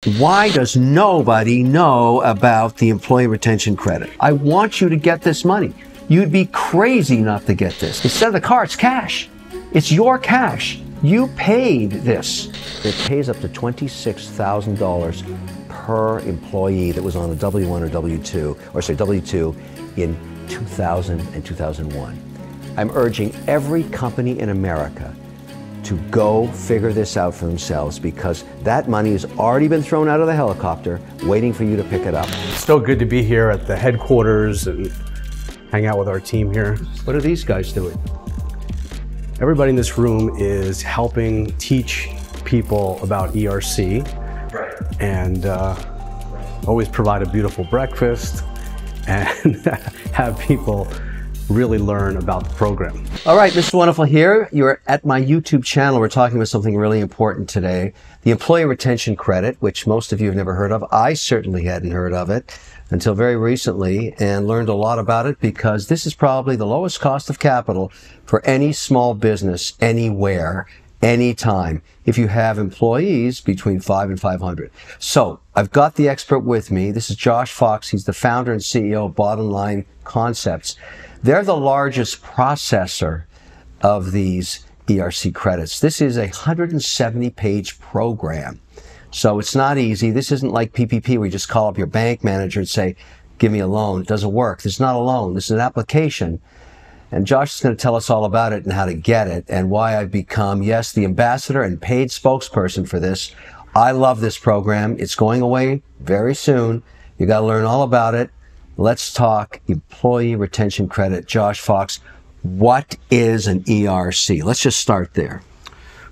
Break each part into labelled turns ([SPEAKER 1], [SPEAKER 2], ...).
[SPEAKER 1] Why does nobody know about the employee retention credit? I want you to get this money. You'd be crazy not to get this. Instead of the car, it's cash. It's your cash. You paid this. It pays up to $26,000 per employee that was on a W-1 or W-2 in 2000 and 2001. I'm urging every company in America to go figure this out for themselves, because that money has already been thrown out of the helicopter waiting for you to pick it up.
[SPEAKER 2] Still good to be here at the headquarters and hang out with our team here.
[SPEAKER 1] What are these guys doing?
[SPEAKER 2] Everybody in this room is helping teach people about ERC, and always provide a beautiful breakfast and have people really learn about the program.
[SPEAKER 1] All right, Mr. Wonderful here. You're at my YouTube channel. We're talking about something really important today. The employee retention credit, which most of you have never heard of. I certainly hadn't heard of it until very recently, and learned a lot about it, because this is probably the lowest cost of capital for any small business anywhere, anytime, if you have employees between 5 and 500. So I've got the expert with me. This is Josh Fox. He's the founder and CEO of Bottom Line Concepts. They're the largest processor of these ERC credits. This is a 170-page program. So it's not easy. This isn't like PPP where you just call up your bank manager and say, give me a loan. It doesn't work. This is not a loan. This is an application. And Josh is going to tell us all about it and how to get it, and why I've become, yes, the ambassador and paid spokesperson for this. I love this program. It's going away very soon. You got to learn all about it. Let's talk employee retention credit. Josh Fox, what is an ERC? Let's just start there.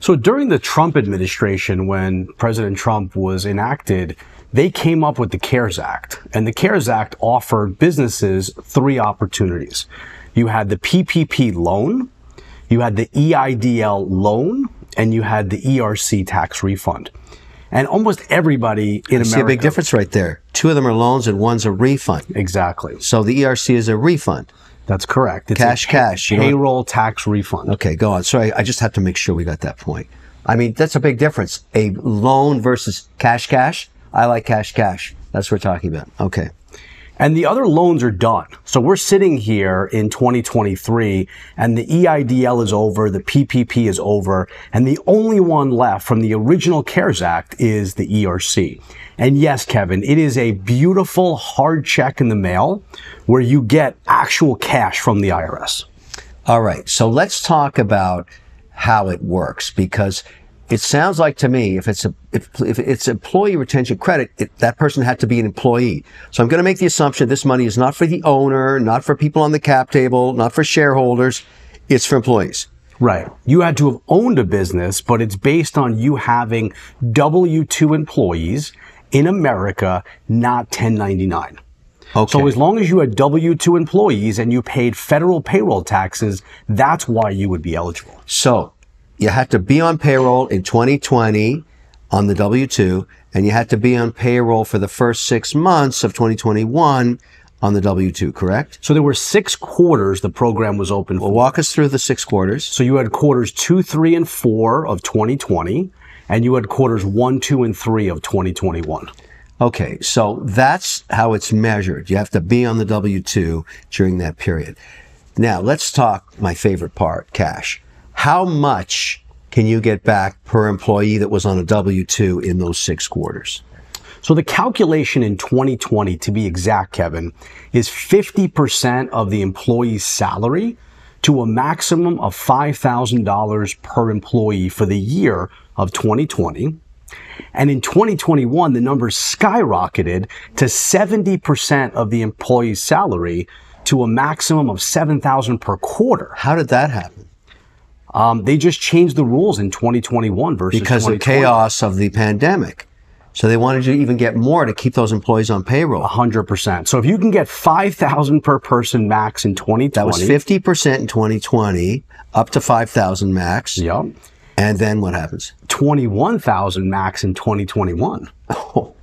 [SPEAKER 2] So during the Trump administration, when President Trump was enacted, they came up with the CARES Act. And the CARES Act offered businesses 3 opportunities. You had the PPP loan, you had the EIDL loan, and you had the ERC tax refund. And almost everybody in America...
[SPEAKER 1] See a big difference right there. 2 of them are loans and 1's a refund.
[SPEAKER 2] Exactly.
[SPEAKER 1] So the ERC is a refund.
[SPEAKER 2] That's correct. It's
[SPEAKER 1] cash.
[SPEAKER 2] Payroll tax refund.
[SPEAKER 1] Okay, go on. Sorry, I just have to make sure we got that point. I mean, that's a big difference. A loan versus cash. I like cash. That's what we're talking about. Okay.
[SPEAKER 2] And the other loans are done. So we're sitting here in 2023, and the EIDL is over, the PPP is over, and the only one left from the original CARES Act is the ERC. And yes, Kevin, it is a beautiful hard check in the mail where you get actual cash from the IRS.
[SPEAKER 1] All right. So let's talk about how it works, because it sounds like to me, if it's employee retention credit, that person had to be an employee. So I'm going to make the assumption this money is not for the owner, not for people on the cap table, not for shareholders. It's for employees.
[SPEAKER 2] Right. You had to have owned a business, but it's based on you having W-2 employees in America, not 1099.
[SPEAKER 1] Okay.
[SPEAKER 2] So as long as you had W-2 employees and you paid federal payroll taxes, that's why you would be eligible.
[SPEAKER 1] So you had to be on payroll in 2020 on the W-2, and you had to be on payroll for the first 6 months of 2021 on the W-2, correct?
[SPEAKER 2] So there were 6 quarters the program was open for.
[SPEAKER 1] Well, walk us through the 6 quarters.
[SPEAKER 2] So you had quarters 2, 3, and 4 of 2020, and you had quarters 1, 2, and 3 of 2021.
[SPEAKER 1] Okay, so that's how it's measured. You have to be on the W-2 during that period. Now, let's talk my favorite part, cash. How much can you get back per employee that was on a W-2 in those 6 quarters?
[SPEAKER 2] So the calculation in 2020, to be exact, Kevin, is 50% of the employee's salary to a maximum of $5,000 per employee for the year of 2020. And in 2021, the number skyrocketed to 70% of the employee's salary to a maximum of $7,000 per quarter.
[SPEAKER 1] How did that happen?
[SPEAKER 2] They just changed the rules in 2021 versus 2020.
[SPEAKER 1] Because of the chaos of the pandemic. So they wanted you to even get more to keep those employees on payroll.
[SPEAKER 2] 100%. So if you can get $5,000 per person max in 2020.
[SPEAKER 1] That was 50% in 2020, up to $5,000 max.
[SPEAKER 2] Yep.
[SPEAKER 1] And then what happens?
[SPEAKER 2] 21,000 max in 2021.
[SPEAKER 1] Oh,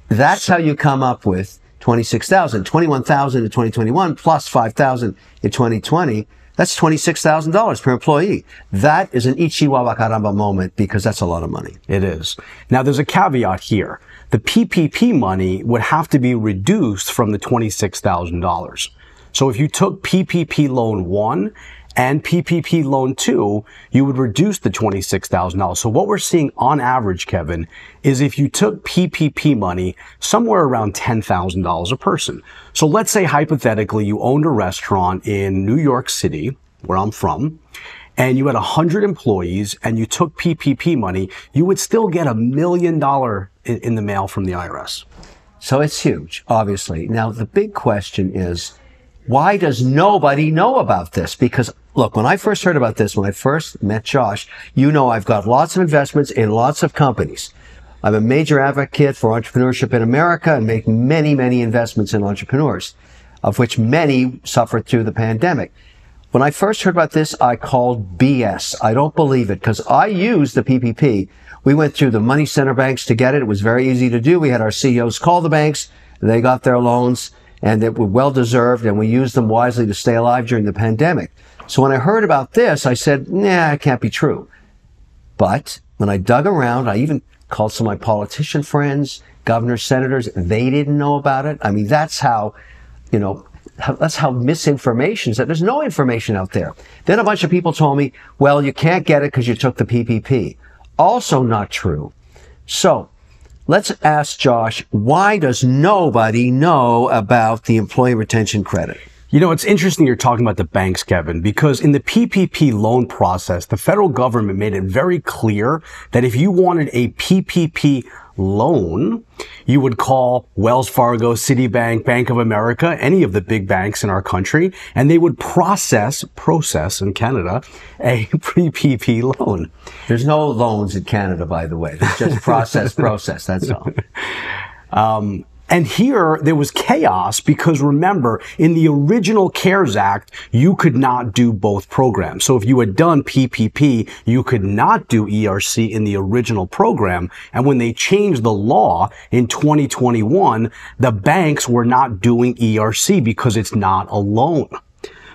[SPEAKER 1] that's how you come up with 26,000, 21,000 in 2021 plus 5,000 in 2020. That's $26,000 per employee. That is an Ichiwa Wakaramba moment, because that's a lot of money.
[SPEAKER 2] It is. Now, there's a caveat here. the PPP money would have to be reduced from the $26,000. So if you took PPP loan 1 and PPP loan 2, you would reduce the $26,000. So what we're seeing on average, Kevin, is if you took PPP money, somewhere around $10,000 a person. So let's say hypothetically you owned a restaurant in New York City, where I'm from, and you had 100 employees and you took PPP money, you would still get $1 million in the mail from the IRS.
[SPEAKER 1] So it's huge, obviously. Now, the big question is, why does nobody know about this? Because look, when I first heard about this, when I first met Josh, you know I've got lots of investments in lots of companies. I'm a major advocate for entrepreneurship in America and make many, many investments in entrepreneurs, of which many suffered through the pandemic. When I first heard about this, I called BS. I don't believe it because I used the PPP. We went through the money center banks to get it. It was very easy to do. We had our CEOs call the banks. They got their loans and they were well deserved, and we used them wisely to stay alive during the pandemic. So when I heard about this, I said, nah, it can't be true. But when I dug around, I even called some of my politician friends, governors, senators. They didn't know about it. I mean, that's how misinformation is, that there's no information out there. Then a bunch of people told me, well, you can't get it because you took the PPP. Also not true. So let's ask Josh, why does nobody know about the employee retention credit?
[SPEAKER 2] You know, it's interesting you're talking about the banks, Kevin, because in the PPP loan process, the federal government made it very clear that if you wanted a PPP loan, you would call Wells Fargo, Citibank, Bank of America, any of the big banks in our country, and they would process in Canada, a PPP loan.
[SPEAKER 1] There's no loans in Canada, by the way. There's just process, that's all.
[SPEAKER 2] And here there was chaos because remember, in the original CARES Act, you could not do both programs. So if you had done PPP, you could not do ERC in the original program. And when they changed the law in 2021, the banks were not doing ERC because it's not a loan.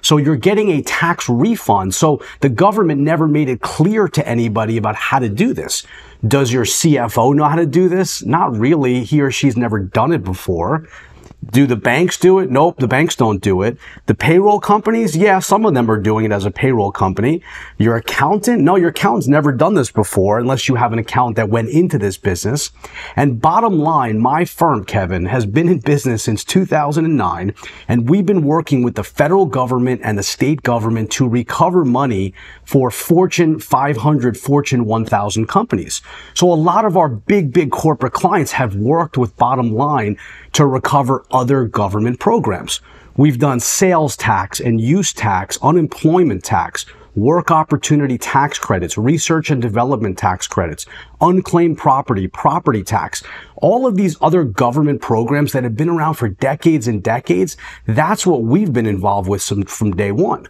[SPEAKER 2] So you're getting a tax refund. So the government never made it clear to anybody about how to do this. Does your CFO know how to do this? Not really. He or she's never done it before. Do the banks do it? Nope, the banks don't do it. The payroll companies? Yeah, some of them are doing it as a payroll company. Your accountant? No, your accountant's never done this before unless you have an accountant that went into this business. And bottom line, my firm, Kevin, has been in business since 2009, and we've been working with the federal government and the state government to recover money for Fortune 500, Fortune 1000 companies. So a lot of our big corporate clients have worked with Bottom Line to recover other government programs. We've done sales tax and use tax, unemployment tax, work opportunity tax credits, research and development tax credits, unclaimed property, property tax, all of these other government programs that have been around for decades and decades. That's what we've been involved with from day one.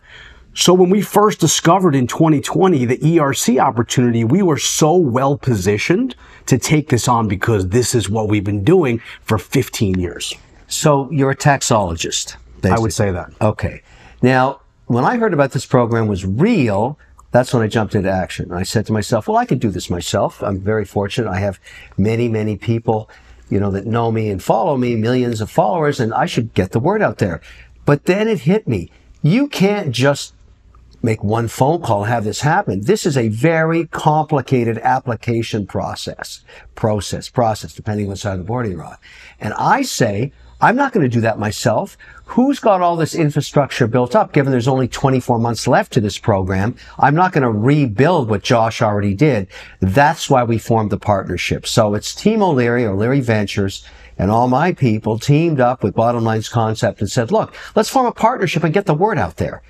[SPEAKER 2] So when we first discovered in 2020 the ERC opportunity, we were so well positioned to take this on because this is what we've been doing for 15 years.
[SPEAKER 1] So you're a taxologist, basically.
[SPEAKER 2] I would say that.
[SPEAKER 1] Okay. Now, when I heard about this program was real, that's when I jumped into action. I said to myself, well, I could do this myself. I'm very fortunate. I have many people, that know me and follow me, millions of followers, and I should get the word out there. But then it hit me. You can't just make one phone call and have this happen. This is a very complicated application process, depending on what side of the border you're on. And I say, I'm not going to do that myself. Who's got all this infrastructure built up, given there's only 24 months left to this program? I'm not going to rebuild what Josh already did. That's why we formed the partnership. So it's Team O'Leary, O'Leary Ventures, and all my people teamed up with Bottom Line's concept and said, look, let's form a partnership and get the word out there.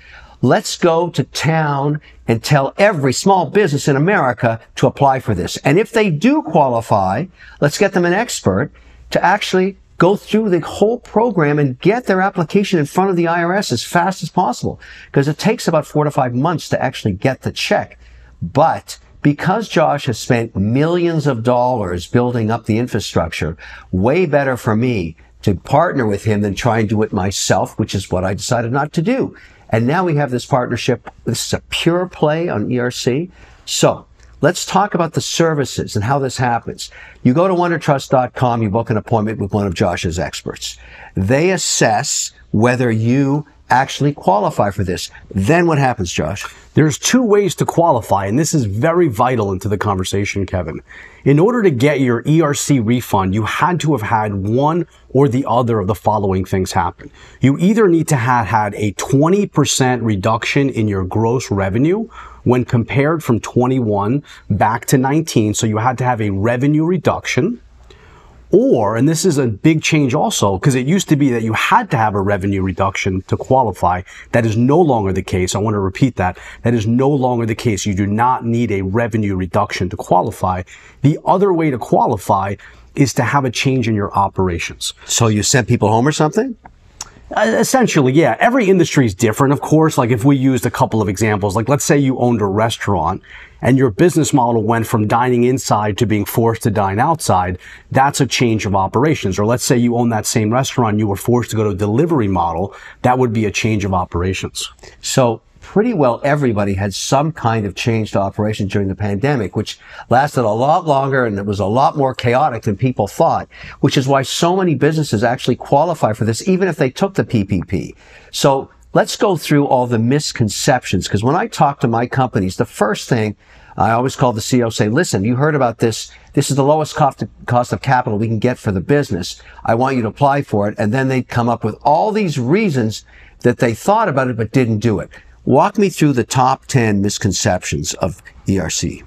[SPEAKER 1] Let's go to town and tell every small business in America to apply for this. And if they do qualify, let's get them an expert to actually go through the whole program and get their application in front of the IRS as fast as possible, because it takes about 4 to 5 months to actually get the check. But because Josh has spent millions of dollars building up the infrastructure, way better for me to partner with him than try and do it myself, which is what I decided not to do. And now we have this partnership. This is a pure play on ERC. So let's talk about the services and how this happens. You go to wondertrust.com, you book an appointment with one of Josh's experts. They assess whether you actually qualify for this. Then what happens, Josh?
[SPEAKER 2] There's two ways to qualify, and this is very vital into the conversation, Kevin. In order to get your ERC refund, you had to have had one or the other of the following things happen. You either need to have had a 20% reduction in your gross revenue when compared from 21 back to 19, so you had to have a revenue reduction. Or, and this is a big change also, because it used to be that you had to have a revenue reduction to qualify. That is no longer the case. I want to repeat that. That is no longer the case. You do not need a revenue reduction to qualify. The other way to qualify is to have a change in your operations.
[SPEAKER 1] So you sent people home or something?
[SPEAKER 2] Essentially, yeah. Every industry is different, of course. Like if we used a couple of examples, like let's say you owned a restaurant and your business model went from dining inside to being forced to dine outside, that's a change of operations. Or let's say you own that same restaurant, you were forced to go to a delivery model, that would be a change of operations.
[SPEAKER 1] So pretty well everybody had some kind of change to operations during the pandemic, which lasted a lot longer and it was a lot more chaotic than people thought, which is why so many businesses actually qualify for this, even if they took the PPP. So let's go through all the misconceptions, because when I talk to my companies, the first thing I always call the CEO, say, listen, you heard about this. This is the lowest cost of capital we can get for the business. I want you to apply for it. And then they come up with all these reasons that they thought about it but didn't do it. Walk me through the top 10 misconceptions of ERC.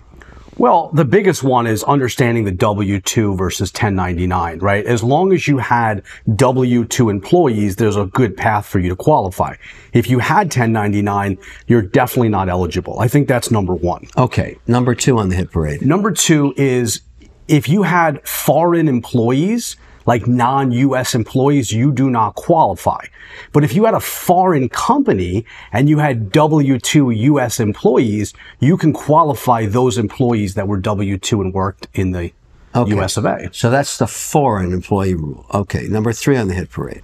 [SPEAKER 2] Well, the biggest one is understanding the W-2 versus 1099, right? As long as you had W-2 employees, there's a good path for you to qualify. If you had 1099, you're definitely not eligible. I think that's number one.
[SPEAKER 1] Okay. Number two on the hit parade.
[SPEAKER 2] Number two is if you had foreign employees, like non-U.S. employees, you do not qualify. But if you had a foreign company and you had W-2 U.S. employees, you can qualify those employees that were W-2 and worked in the U.S. of A.
[SPEAKER 1] So that's the foreign employee rule. Okay. Number three on the hit parade.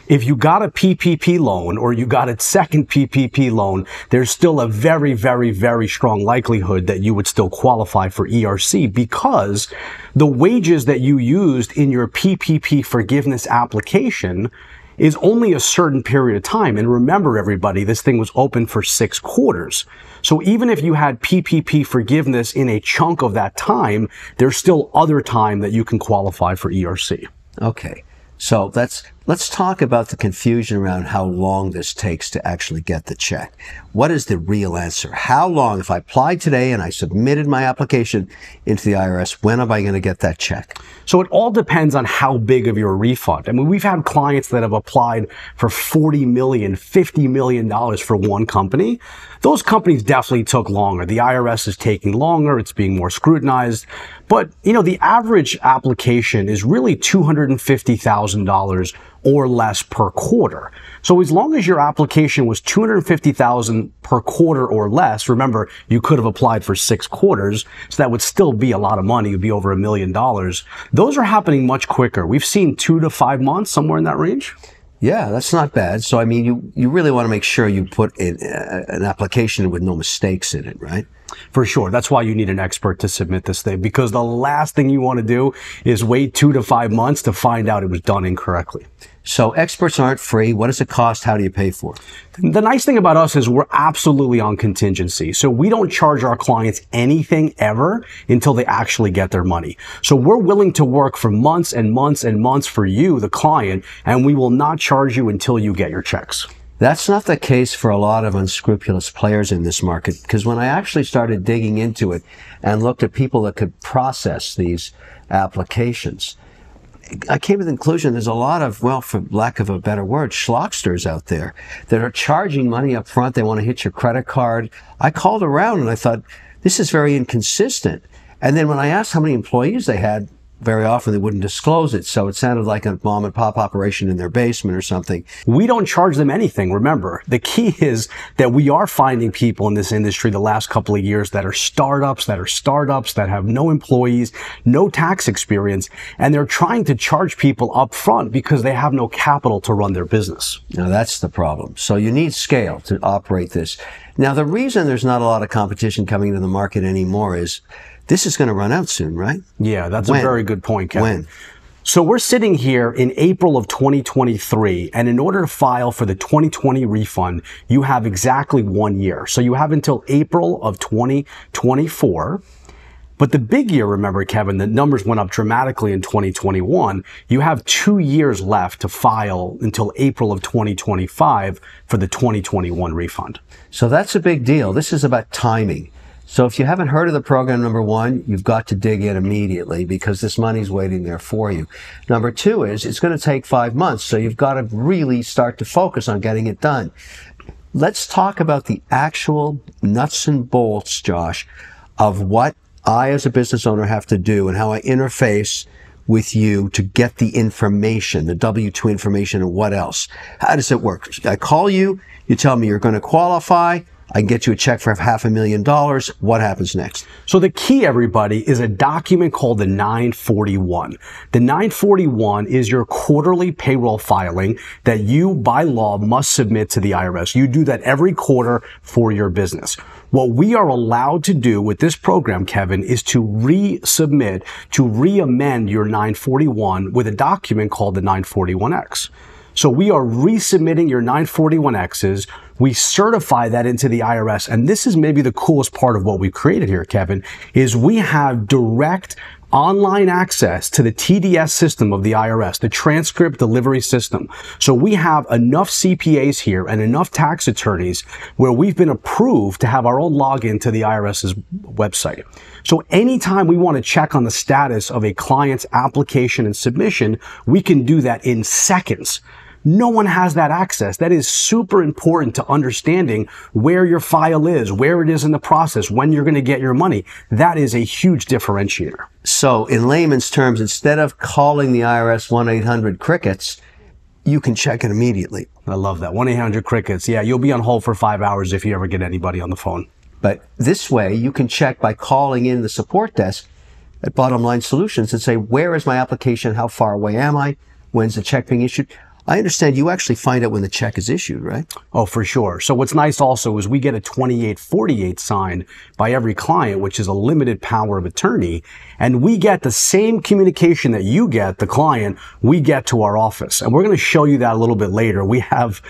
[SPEAKER 2] If you got a PPP loan or you got a second PPP loan, there's still a very, very, very strong likelihood that you would still qualify for ERC because the wages that you used in your PPP forgiveness application is only a certain period of time. And remember, everybody, this thing was open for 6 quarters. So even if you had PPP forgiveness in a chunk of that time, there's still other time that you can qualify for ERC.
[SPEAKER 1] Okay. So let's talk about the confusion around how long this takes to actually get the check. What is the real answer? How long, if I applied today and I submitted my application into the IRS, when am I going to get that check?
[SPEAKER 2] So it all depends on how big of your refund. I mean, we've had clients that have applied for $40 million, $50 million for one company. Those companies definitely took longer. The IRS is taking longer. It's being more scrutinized. But, you know, the average application is really $250,000 or less per quarter. So as long as your application was $250,000 per quarter or less, remember, you could have applied for 6 quarters, so that would still be a lot of money. It would be over $1 million. Those are happening much quicker. We've seen 2 to 5 months, somewhere in that range.
[SPEAKER 1] Yeah, that's not bad. So, I mean, you really want to make sure you put in an application with no mistakes in it, right?
[SPEAKER 2] For sure. That's why you need an expert to submit this thing, because the last thing you want to do is wait 2 to 5 months to find out it was done incorrectly.
[SPEAKER 1] So experts aren't free. What does it cost? How do you pay for it?
[SPEAKER 2] The nice thing about us is we're absolutely on contingency. So we don't charge our clients anything ever until they actually get their money. So we're willing to work for months and months and months for you, the client, and we will not charge you until you get your checks.
[SPEAKER 1] That's not the case for a lot of unscrupulous players in this market, because when I actually started digging into it and looked at people that could process these applications, I came to the conclusion there's a lot of, well, for lack of a better word, schlocksters out there that are charging money up front. They want to hit your credit card. I called around and I thought, this is very inconsistent. And then when I asked how many employees they had, very often they wouldn't disclose it. So it sounded like a mom and pop operation in their basement or something.
[SPEAKER 2] We don't charge them anything. Remember, the key is that we are finding people in this industry the last couple of years that are startups, that have no employees, no tax experience, and they're trying to charge people up front because they have no capital to run their business.
[SPEAKER 1] Now that's the problem. So you need scale to operate this. Now the reason there's not a lot of competition coming into the market anymore is this is going to run out soon, right?
[SPEAKER 2] Yeah, that's a very good point, Kevin.
[SPEAKER 1] When?
[SPEAKER 2] So we're sitting here in April of 2023, and in order to file for the 2020 refund, you have exactly 1 year. So you have until April of 2024. But the big year, remember, Kevin, the numbers went up dramatically in 2021. You have 2 years left to file until April of 2025 for the 2021 refund.
[SPEAKER 1] So that's a big deal. This is about timing. So if you haven't heard of the program, number one, you've got to dig in immediately because this money's waiting there for you. Number two is it's going to take 5 months. So you've got to really start to focus on getting it done. Let's talk about the actual nuts and bolts, Josh, of what I as a business owner have to do and how I interface with you to get the information, the W-2 information and what else. How does it work? I call you, you tell me you're going to qualify. I can get you a check for $500,000. What happens next?
[SPEAKER 2] So the key, everybody, is a document called the 941. The 941 is your quarterly payroll filing that you, by law, must submit to the IRS. You do that every quarter for your business. What we are allowed to do with this program, Kevin, is to resubmit, to re-amend your 941 with a document called the 941X. So we are resubmitting your 941Xs. We certify that into the IRS. And this is maybe the coolest part of what we've created here, Kevin, is we have direct online access to the TDS system of the IRS, the transcript delivery system. So we have enough CPAs here and enough tax attorneys where we've been approved to have our own login to the IRS's website. So anytime we want to check on the status of a client's application and submission, we can do that in seconds. No one has that access. That is super important to understanding where your file is, where it is in the process, when you're going to get your money. That is a huge differentiator.
[SPEAKER 1] So in layman's terms, instead of calling the IRS 1-800-CRICKETS, you can check it immediately.
[SPEAKER 2] I love that. 1-800-CRICKETS. Yeah, you'll be on hold for 5 hours if you ever get anybody on the phone.
[SPEAKER 1] But this way, you can check by calling in the support desk at Bottom Line Solutions and say, where is my application? How far away am I? When's the check being issued? I understand you actually find out when the check is issued, right?
[SPEAKER 2] Oh, for sure. So what's nice also is we get a 2848 signed by every client, which is a limited power of attorney. And we get the same communication that you get, the client, we get to our office. And we're going to show you that a little bit later. We have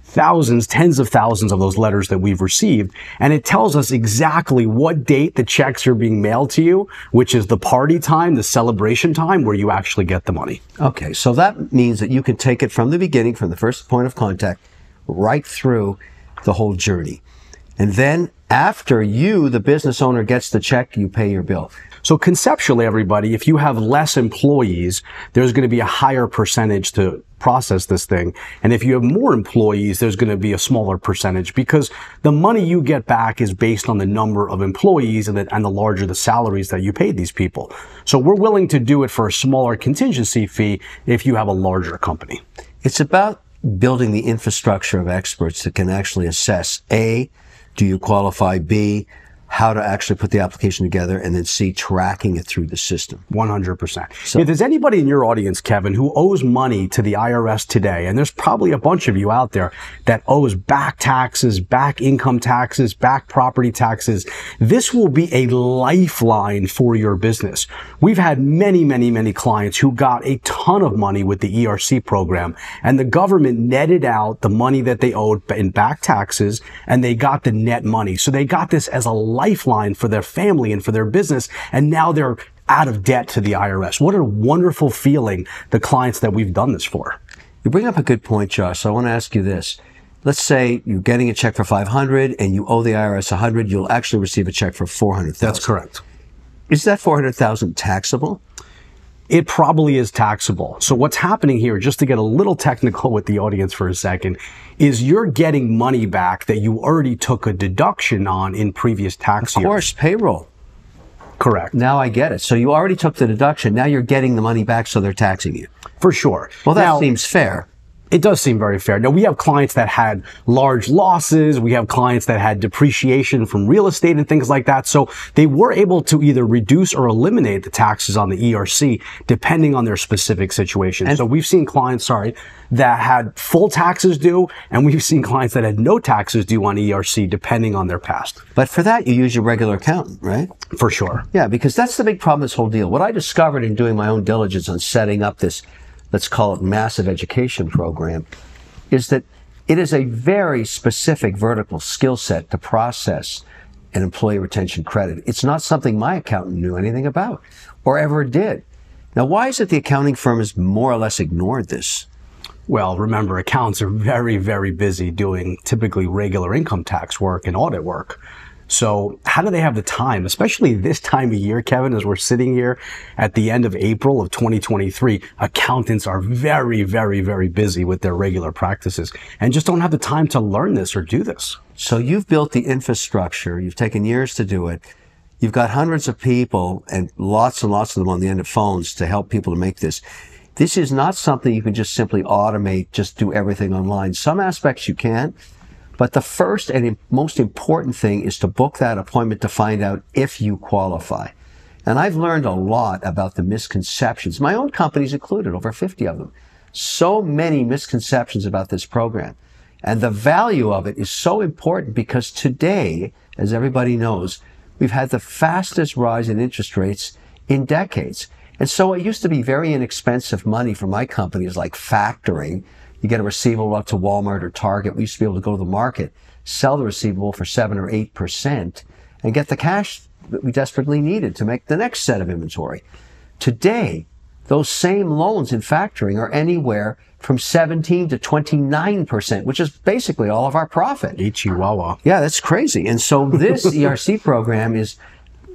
[SPEAKER 2] thousands, tens of thousands of those letters that we've received. And it tells us exactly what date the checks are being mailed to you, which is the party time, the celebration time where you actually get the money.
[SPEAKER 1] Okay, so that means that you can take it from the beginning, from the first point of contact, right through the whole journey. And then after you, the business owner, gets the check, you pay your bill.
[SPEAKER 2] So conceptually, everybody, if you have less employees, there's going to be a higher percentage to process this thing. And if you have more employees, there's going to be a smaller percentage because the money you get back is based on the number of employees and the larger the salaries that you paid these people. So we're willing to do it for a smaller contingency fee if you have a larger company.
[SPEAKER 1] It's about building the infrastructure of experts that can actually assess A, do you qualify? B, how to actually put the application together, and then C, tracking it through the system.
[SPEAKER 2] 100%. So, if there's anybody in your audience, Kevin, who owes money to the IRS today, and there's probably a bunch of you out there that owes back taxes, back income taxes, back property taxes, this will be a lifeline for your business. We've had many clients who got a ton of money with the ERC program, and the government netted out the money that they owed in back taxes, and they got the net money. So they got this as a lifeline for their family and for their business, and now they're out of debt to the IRS. What a wonderful feeling, the clients that we've done this for.
[SPEAKER 1] You bring up a good point, Josh. So I want to ask you this. Let's say you're getting a check for $500 and you owe the IRS $100. You'll actually receive a check for $400,000.
[SPEAKER 2] That's correct.
[SPEAKER 1] Is that $400,000 taxable?
[SPEAKER 2] It probably is taxable. So what's happening here, just to get a little technical with the audience for a second, is you're getting money back that you already took a deduction on in previous tax years.
[SPEAKER 1] Of course, payroll.
[SPEAKER 2] Correct.
[SPEAKER 1] Now I get it. So you already took the deduction. Now you're getting the money back, so they're taxing you.
[SPEAKER 2] For sure.
[SPEAKER 1] Well, that seems fair.
[SPEAKER 2] It does seem very fair. Now, we have clients that had large losses. We have clients that had depreciation from real estate and things like that. So they were able to either reduce or eliminate the taxes on the ERC depending on their specific situation. And so we've seen clients, that had full taxes due, and we've seen clients that had no taxes due on ERC depending on their past.
[SPEAKER 1] But for that, you use your regular accountant, right?
[SPEAKER 2] For sure.
[SPEAKER 1] Yeah, because that's the big problem, this whole deal. What I discovered in doing my own diligence on setting up this, let's call it massive education program, is that it is a very specific vertical skill set to process an employee retention credit. It's not something my accountant knew anything about or ever did. Now, why is it the accounting firm has more or less ignored this?
[SPEAKER 2] Well, remember, accountants are very, very busy doing typically regular income tax work and audit work. So how do they have the time, especially this time of year, Kevin, as we're sitting here at the end of April of 2023, accountants are very, very, very busy with their regular practices and just don't have the time to learn this or do this.
[SPEAKER 1] So you've built the infrastructure. You've taken years to do it. You've got hundreds of people and lots of them on the end of phones to help people to make this. This is not something you can just simply automate, just do everything online. Some aspects you can. But the first and most important thing is to book that appointment to find out if you qualify. And I've learned a lot about the misconceptions. My own company's included, over 50 of them. So many misconceptions about this program. And the value of it is so important because today, as everybody knows, we've had the fastest rise in interest rates in decades. And so it used to be very inexpensive money for my companies, like factoring. You get a receivable up to Walmart or Target. We used to be able to go to the market, sell the receivable for 7 or 8%, and get the cash that we desperately needed to make the next set of inventory. Today, those same loans in factoring are anywhere from 17 to 29%, which is basically all of our profit.
[SPEAKER 2] Chihuahua.
[SPEAKER 1] Yeah, that's crazy. And so this ERC program is,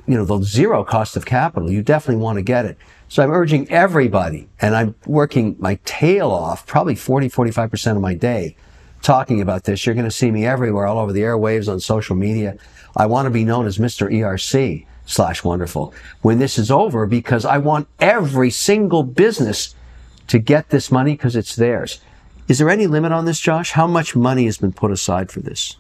[SPEAKER 1] the zero cost of capital. You definitely want to get it. So I'm urging everybody, and I'm working my tail off, probably 45% of my day, talking about this. You're going to see me everywhere, all over the airwaves, on social media. I want to be known as Mr. ERC/wonderful when this is over, because I want every single business to get this money because it's theirs. Is there any limit on this, Josh? How much money has been put aside for this?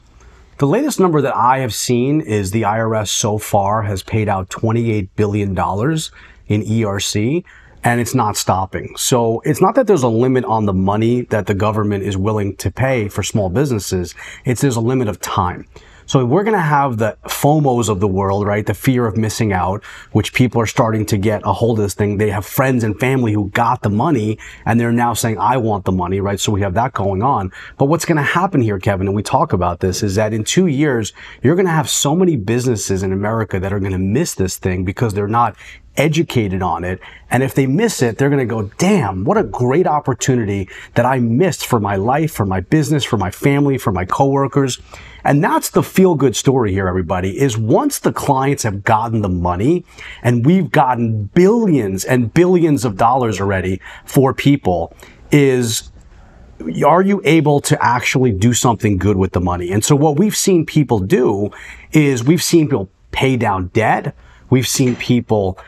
[SPEAKER 2] The latest number that I have seen is the IRS so far has paid out $28 billion in ERC, and it's not stopping. So it's not that there's a limit on the money that the government is willing to pay for small businesses. There's a limit of time. So we're going to have the FOMOs of the world, right? The fear of missing out, which people are starting to get a hold of this thing. They have friends and family who got the money and they're now saying, I want the money, right? So we have that going on. But what's going to happen here, Kevin, and we talk about this, is that in 2 years, you're going to have so many businesses in America that are going to miss this thing because they're not educated on it. And if they miss it, they're going to go, damn, what a great opportunity that I missed for my life, for my business, for my family, for my coworkers. And that's the feel-good story here, everybody, is once the clients have gotten the money, and we've gotten billions and billions of dollars already for people, are you able to actually do something good with the money? And so what we've seen people do is we've seen people pay down debt. We've seen people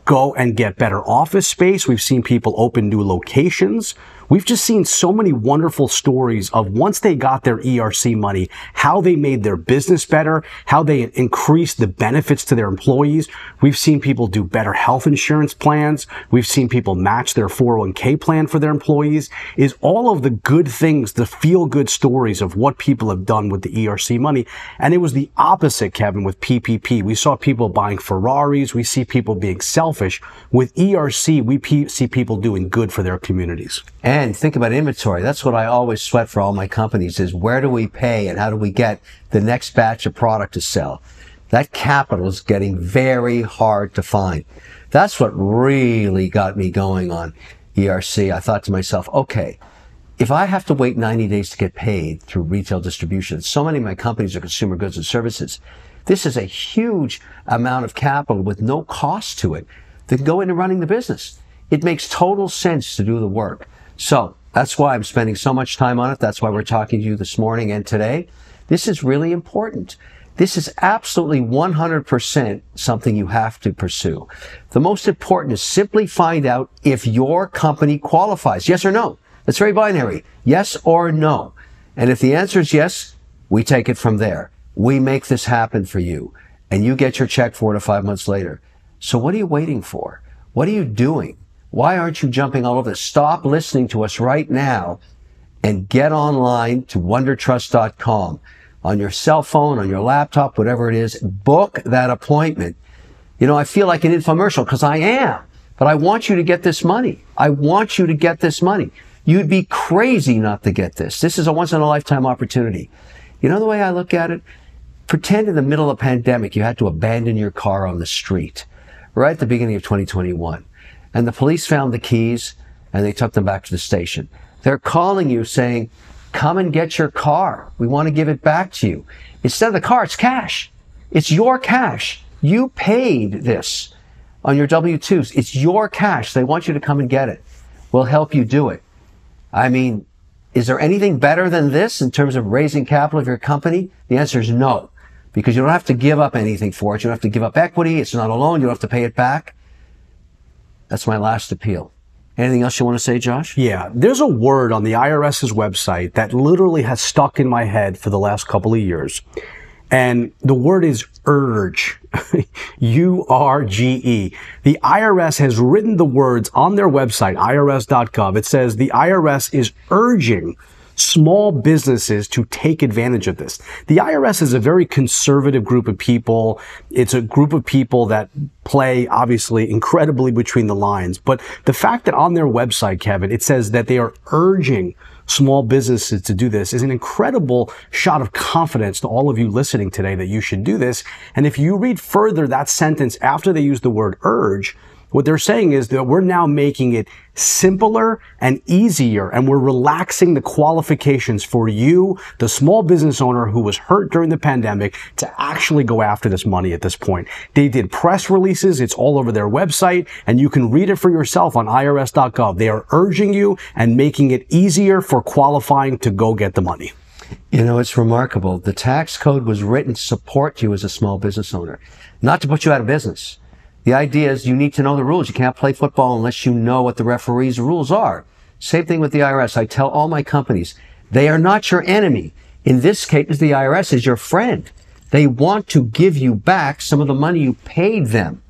[SPEAKER 2] go and get better office space. We've seen people open new locations. We've just seen so many wonderful stories of once they got their ERC money, how they made their business better, how they increased the benefits to their employees. We've seen people do better health insurance plans. We've seen people match their 401k plan for their employees. Is all of the good things, the feel-good stories of what people have done with the ERC money. And it was the opposite, Kevin, with PPP. We saw people buying Ferraris. We see people being selfish. With ERC, we see people doing good for their communities.
[SPEAKER 1] And think about inventory. That's what I always sweat for all my companies, is where do we pay and how do we get the next batch of product to sell? That capital is getting very hard to find. That's what really got me going on ERC. I thought to myself, okay, if I have to wait 90 days to get paid through retail distribution, so many of my companies are consumer goods and services. This is a huge amount of capital with no cost to it that can go into running the business. It makes total sense to do the work. So that's why I'm spending so much time on it. That's why we're talking to you this morning and today. This is really important. This is absolutely 100% something you have to pursue. The most important is simply find out if your company qualifies. Yes or no. It's very binary. Yes or no. And if the answer is yes, we take it from there. We make this happen for you. And you get your check 4 to 5 months later. So what are you waiting for? What are you doing? Why aren't you jumping all over this? Stop listening to us right now and get online to wondertrust.com. On your cell phone, on your laptop, whatever it is, book that appointment. You know, I feel like an infomercial because I am, but I want you to get this money. I want you to get this money. You'd be crazy not to get this. This is a once in a lifetime opportunity. You know the way I look at it? Pretend in the middle of a pandemic, you had to abandon your car on the street right at the beginning of 2021. And the police found the keys and they took them back to the station. They're calling you saying, come and get your car. We want to give it back to you. Instead of the car, it's cash. It's your cash. You paid this on your W-2s. It's your cash. They want you to come and get it. We'll help you do it. I mean, is there anything better than this in terms of raising capital of your company? The answer is no, because you don't have to give up anything for it. You don't have to give up equity. It's not a loan. You don't have to pay it back. That's my last appeal. Anything else you want to say, Josh?
[SPEAKER 2] Yeah, there's a word on the IRS's website that literally has stuck in my head for the last couple of years. And the word is urge. U-R-G-E. The IRS has written the words on their website, irs.gov. It says the IRS is urging small businesses to take advantage of this. The IRS is a very conservative group of people. It's a group of people that play, obviously, incredibly between the lines. But the fact that on their website, Kevin, it says that they are urging small businesses to do this is an incredible shot of confidence to all of you listening today that you should do this. And if you read further that sentence after they use the word urge, what they're saying is that we're now making it simpler and easier, and we're relaxing the qualifications for you, the small business owner who was hurt during the pandemic, to actually go after this money at this point. They did press releases. It's all over their website, and you can read it for yourself on irs.gov. They are urging you and making it easier for qualifying to go get the money.
[SPEAKER 1] You know, it's remarkable. The tax code was written to support you as a small business owner, not to put you out of business. The idea is you need to know the rules. You can't play football unless you know what the referee's rules are. Same thing with the IRS. I tell all my companies, they are not your enemy. In this case, the IRS is your friend. They want to give you back some of the money you paid them.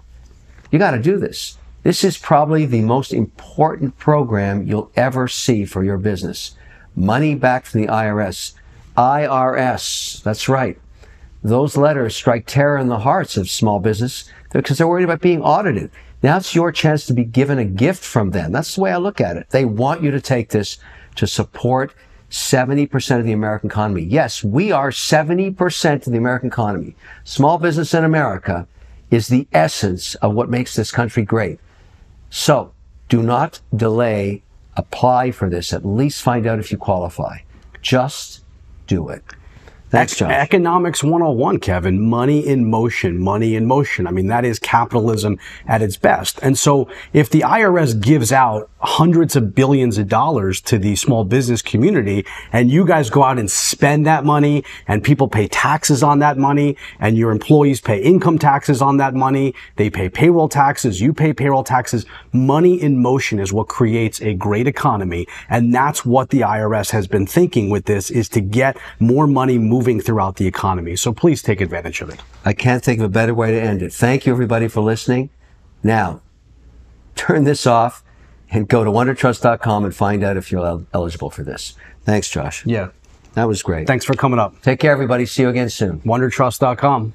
[SPEAKER 1] You got to do this. This is probably the most important program you'll ever see for your business. Money back from the IRS. IRS, that's right. Those letters strike terror in the hearts of small business because they're worried about being audited. Now it's your chance to be given a gift from them. That's the way I look at it. They want you to take this to support 70% of the American economy. Yes, we are 70% of the American economy. Small business in America is the essence of what makes this country great. So do not delay. Apply for this. At least find out if you qualify. Just do it. Thanks, Josh.
[SPEAKER 2] Economics 101, Kevin. Money in motion, money in motion. I mean, that is capitalism at its best. And so if the IRS gives out hundreds of billions of dollars to the small business community, and you guys go out and spend that money, and people pay taxes on that money, and your employees pay income taxes on that money, they pay payroll taxes, you pay payroll taxes, money in motion is what creates a great economy. And that's what the IRS has been thinking with this, is to get more money moving throughout the economy. So please take advantage of it.
[SPEAKER 1] I can't think of a better way to end it. Thank you, everybody, for listening. Now, turn this off and go to wondertrust.com and find out if you're eligible for this. Thanks, Josh.
[SPEAKER 2] Yeah.
[SPEAKER 1] That was great.
[SPEAKER 2] Thanks for coming up.
[SPEAKER 1] Take care, everybody. See you again soon.
[SPEAKER 2] wondertrust.com.